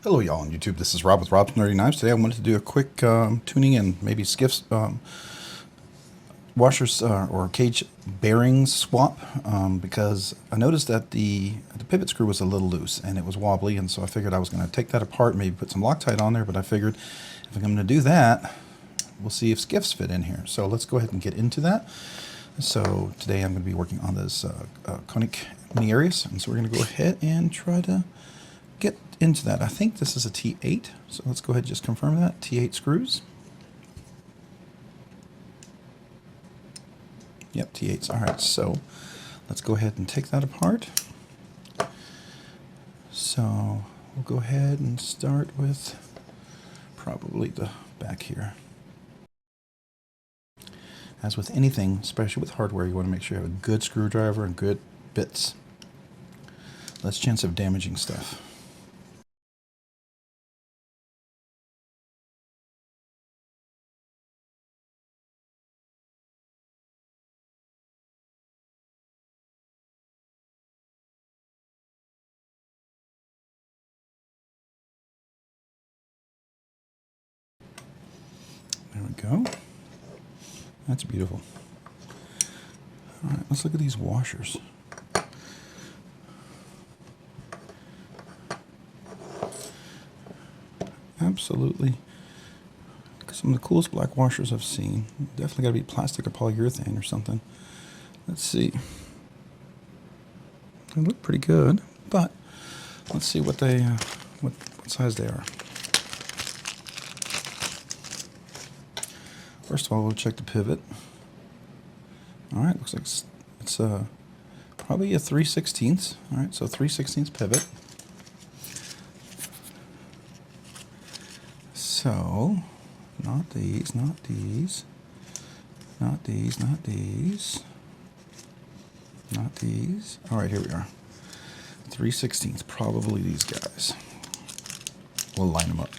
Hello y'all on YouTube, this is Rob with Rob's Nerdy Knives. Today I wanted to do a quick tuning and maybe Skiffs washers or cage bearings swap because I noticed that the pivot screw was a little loose and it was wobbly, and so I figured I was going to take that apart, maybe put some Loctite on there, but I figured if I'm going to do that, we'll see if Skiffs fit in here. So let's go ahead and get into that. So today I'm going to be working on this Koenig Mini Arius, and so we're going to go ahead and try to get into that. I think this is a T8, so let's go ahead and just confirm that. T8 screws. Yep, T8s. All right, so let's go ahead and take that apart. So we'll go ahead and start with probably the back here. As with anything, especially with hardware, you want to make sure you have a good screwdriver and good bits. Less chance of damaging stuff. There we go. That's beautiful. All right, let's look at these washers. Absolutely. Some of the coolest black washers I've seen. Definitely got to be plastic or polyurethane or something. Let's see. They look pretty good, but let's see what they, what size they are. First of all, we'll check the pivot. All right, looks like it's probably a 3/16. All right, so 3/16 pivot. So, not these, not these, not these, not these, not these. All right, here we are. 3/16, probably these guys. We'll line them up.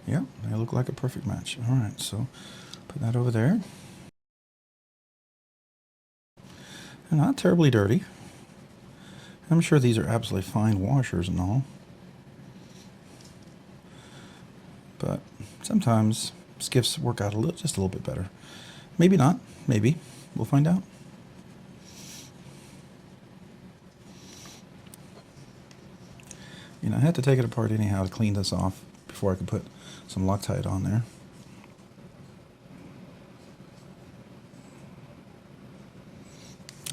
Yeah, they look like a perfect match. All right, so put that over there. They're not terribly dirty. I'm sure these are absolutely fine washers and all. But sometimes Skiffs work out just a little bit better. Maybe not. Maybe. We'll find out. You know, I had to take it apart anyhow to clean this off before I could put some Loctite on there.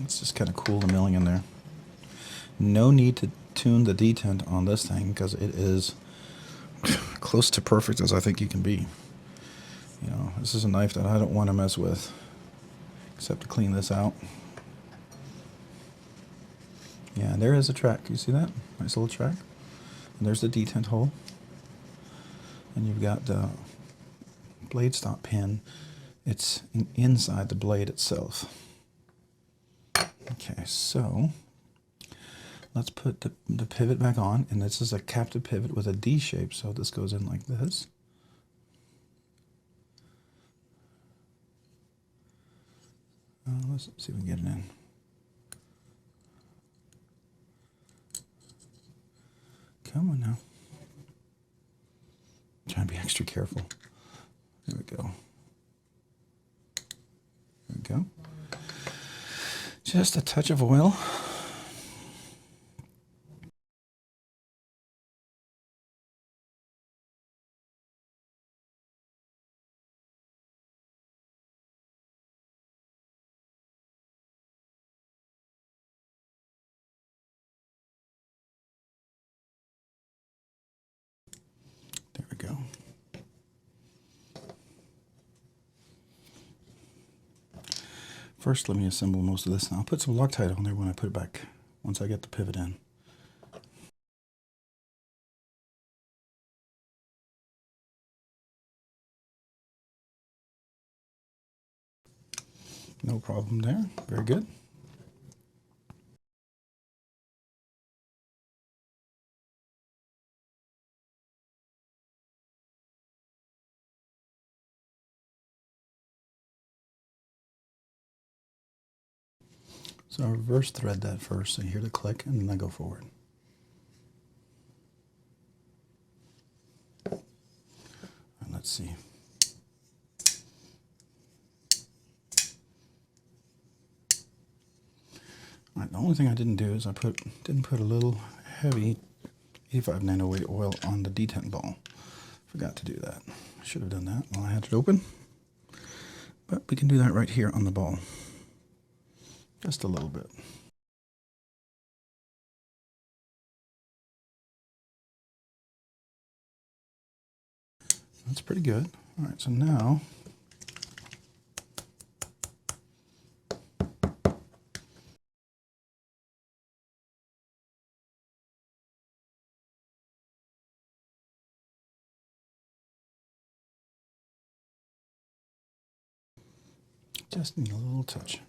It's just kind of cool the milling in there. No need to tune the detent on this thing because it is close to perfect as I think you can be. You know, this is a knife that I don't want to mess with except to clean this out. Yeah, there is a track. You see that? Nice little track. And there's the detent hole. And you've got the blade stop pin. It's inside the blade itself. Okay, so let's put the pivot back on, and this is a captive pivot with a D shape, so this goes in like this. Let's see if we can get it in. Come on now. I'm trying to be extra careful. There we go. There we go. Just a touch of oil. There we go. First, let me assemble most of this, and I'll put some Loctite on there when I put it back, once I get the pivot in. No problem there. Very good. So I reverse thread that first, so you hear the click, and then I go forward. Let's see. All right, the only thing I didn't do is I didn't put a little heavy 85 nanoweight oil on the detent ball. Forgot to do that. I should have done that while I had it open. But we can do that right here on the ball. Just a little bit. That's pretty good. All right, so now just need a little touch.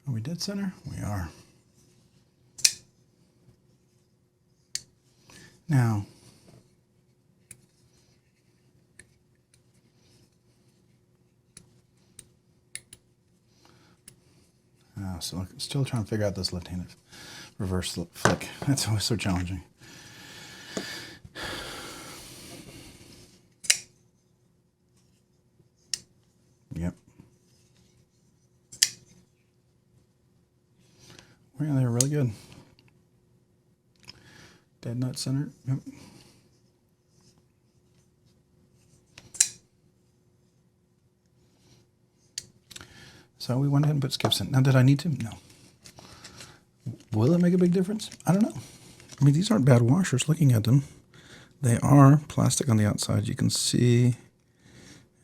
Are we dead center? We are. Now, so still trying to figure out this left-handed reverse flick. That's always so challenging. Yep. Yeah, they're really good. Dead nut center. Yep. So we went ahead and put Skiffs in. Now, did I need to? No. Will it make a big difference? I don't know. I mean, these aren't bad washers looking at them. They are plastic on the outside. You can see,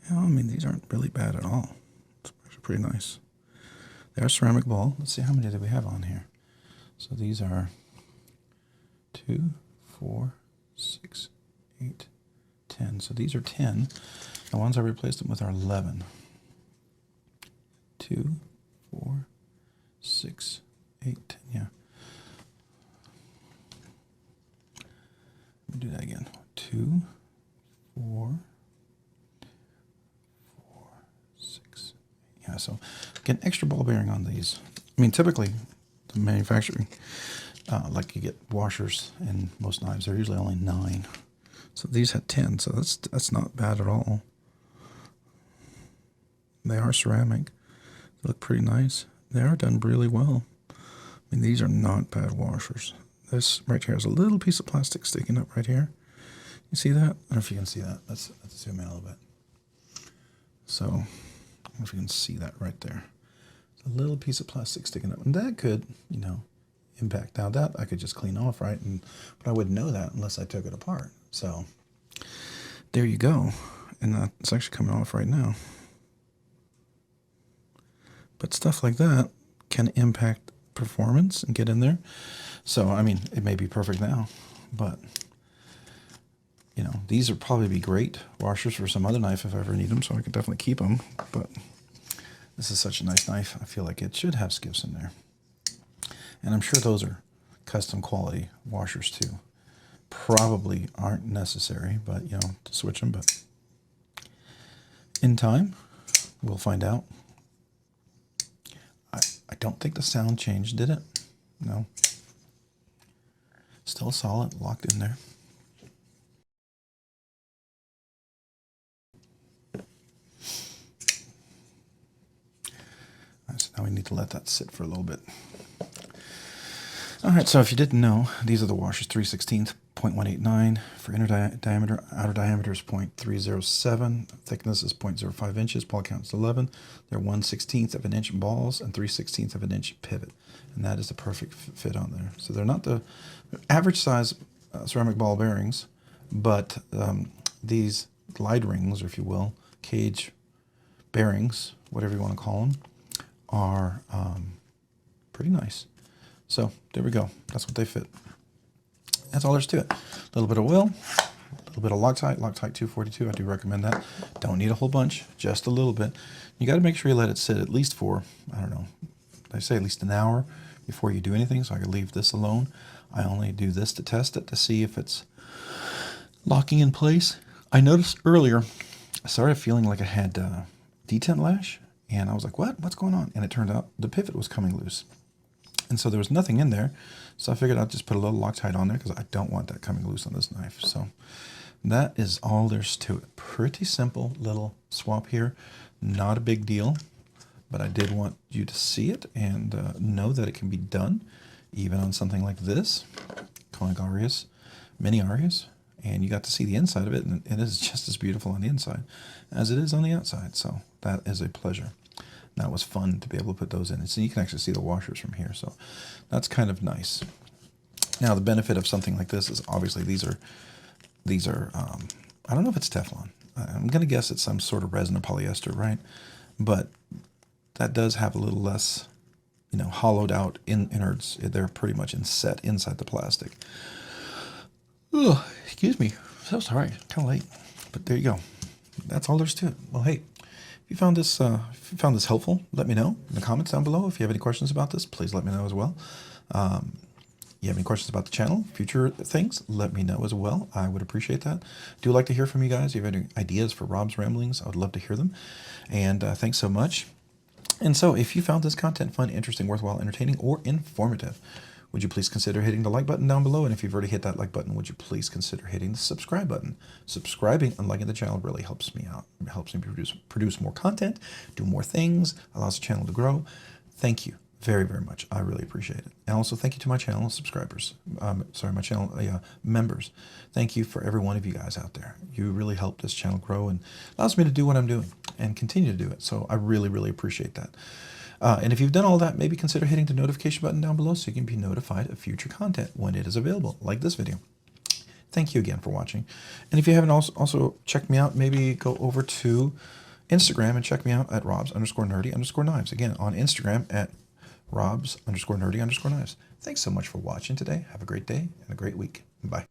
you know, I mean, these aren't really bad at all. It's actually pretty nice. They are ceramic ball. Let's see, how many do we have on here? So these are 2, 4, 6, 8, 10. So these are 10. The ones I replaced them with are 11. 2, 4, 6, 8, 10. Yeah. Let me do that again. 2, 4, 4, 6. Yeah, so get an extra ball bearing on these. I mean, typically, the manufacturing, like you get washers in most knives, they're usually only 9. So these had 10, so that's not bad at all. They are ceramic. They look pretty nice. They are done really well. I mean, these are not bad washers. This right here is a little piece of plastic sticking up right here. You see that? I don't know if you can see that. Let's zoom in a little bit. So, I don't know if you can see that right there. It's a little piece of plastic sticking up. And that could, you know, impact. Now that I could just clean off, right? But I wouldn't know that unless I took it apart. So, there you go. And it's actually coming off right now. But stuff like that can impact performance and get in there. So, I mean, it may be perfect now, but, you know, these would probably be great washers for some other knife if I ever need them, so I could definitely keep them. But this is such a nice knife. I feel like it should have Skiffs in there. And I'm sure those are custom quality washers too. Probably aren't necessary, but, you know, to switch them. But in time, we'll find out. I don't think the sound changed, did it? No. Still solid, locked in there. All right, so now we need to let that sit for a little bit. All right, so if you didn't know, these are the washers, 3/16, 0.189. For inner diameter, outer diameter is 0.307. Thickness is 0.05 inches. Ball count is 11. They're 1/16 of an inch balls and 3/16 of an inch pivot. And that is the perfect fit on there. So they're not the average size ceramic ball bearings, but these glide rings, or if you will, cage bearings, whatever you want to call them, are pretty nice. So there we go. That's what they fit. That's all there's to it. A little bit of oil, a little bit of Loctite, Loctite 242. I do recommend that. Don't need a whole bunch, just a little bit. You got to make sure you let it sit at least for, I don't know, I say at least an hour before you do anything, so I could leave this alone. I only do this to test it to see if it's locking in place. I noticed earlier, I started feeling like I had detent lash, and I was like, what's going on? And it turned out the pivot was coming loose. And so there was nothing in there, so I figured I'd just put a little Loctite on there because I don't want that coming loose on this knife. So that is all there's to it. Pretty simple little swap here. Not a big deal, but I did want you to see it and know that it can be done even on something like this, Koenig Mini Arius. And you got to see the inside of it, and it is just as beautiful on the inside as it is on the outside. So that is a pleasure. That was fun to be able to put those in. And so you can actually see the washers from here. So that's kind of nice. Now the benefit of something like this is obviously these are I don't know if it's Teflon. I'm going to guess it's some sort of resin or polyester, right? But that does have a little less, hollowed out innards. They're pretty much set inside the plastic. Oh, excuse me. So sorry. Kind of late. But there you go. That's all there's to it. Well, hey, if you found this helpful, let me know in the comments down below. If you have any questions about this, please let me know as well. You have any questions about the channel, future things, let me know as well. I would appreciate that. Do like to hear from you guys. If you have any ideas for Rob's ramblings, I would love to hear them. And thanks so much. And so if you found this content fun, interesting, worthwhile, entertaining, or informative, would you please consider hitting the like button down below? And if you've already hit that like button, would you please consider hitting the subscribe button? Subscribing and liking the channel really helps me out. It helps me produce more content, do more things, allows the channel to grow. Thank you very, very much. I really appreciate it. And also thank you to my channel subscribers. My channel members. Thank you for every one of you guys out there. You really help this channel grow and allows me to do what I'm doing and continue to do it. So I really, really appreciate that. And if you've done all that, maybe consider hitting the notification button down below so you can be notified of future content when it is available, like this video. Thank you again for watching. And if you haven't also checked me out, maybe go over to Instagram and check me out at robs_nerdy_knives. Again, on Instagram at robs_nerdy_knives. Thanks so much for watching today. Have a great day and a great week. Bye.